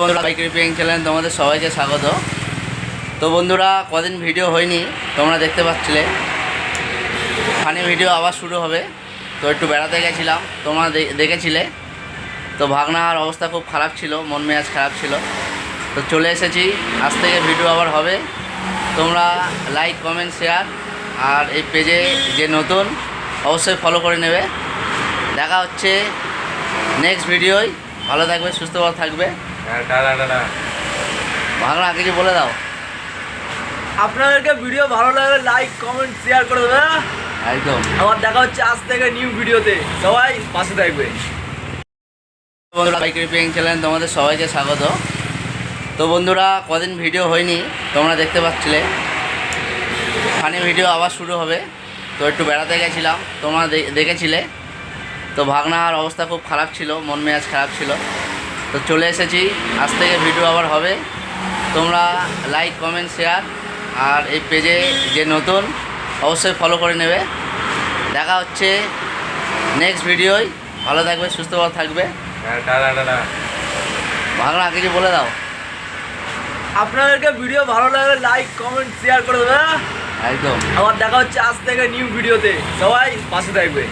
বন্ধুরা bike repairing channel তোমাদের সবাইকে স্বাগত। তো বন্ধুরা কদিন ভিডিও হয়নি, তোমরা দেখতে পাচ্ছিলে। ফানি ভিডিও আবার শুরু হবে। তো একটু বেড়াতে গেছিলাম, তোমরা দেখেছিলে। তো ভাগনার অবস্থা খুব খারাপ ছিল, মন মেজাজ খারাপ ছিল। তো চলে এসেছি, আজ থেকে ভিডিও আবার হবে। তোমরা লাইক কমেন্ট শেয়ার আর এই পেজে যে নতুন অবশ্যই ফলো করে নেবে। দেখা হচ্ছে নেক্সট ভিডিওয়। ভালো থাকবে, সুস্থ থাকবে। ভাগনা কিছু বলে দাও। আপনাদেরকে ভিডিও ভালো লাগলে লাইক কমেন্ট শেয়ার করে দেবে। একদম। আবার দেখা হচ্ছে আজ থেকে নিউ ভিডিওতে, সবাই পাশে থাকবে। বন্ধুরা বাইক রিপেয়ারিং চ্যানেল তোমাদের সবাইকে স্বাগত। তো বন্ধুরা কদিন ভিডিও হয়নি, তোমরা দেখতে পাচ্ছিলে। ফানি ভিডিও আবার শুরু হবে। তো একটু বেড়াতে গেছিলাম, তোমরা দেখেছিলে। তো ভাগনার অবস্থা খুব খারাপ ছিল, মন মেজাজ খারাপ ছিল। তো চলে এসেছি, আজ থেকে ভিডিও আবার হবে। তোমরা লাইক কমেন্ট শেয়ার আর এই পেজে যে নতুন অবশ্যই ফলো করে নেবে। দেখা হচ্ছে নেক্সট ভিডিওয়। ভালো থাকবে, সুস্থ থাকবে। ভাগনা কিছু বলে দাও। আপনাদেরকে ভিডিও ভালো লাগলে লাইক কমেন্ট শেয়ার করে দেবে। একদম। আবার দেখা হচ্ছে আজ থেকে নিউ ভিডিওতে, সবাই পাশে থাকবে।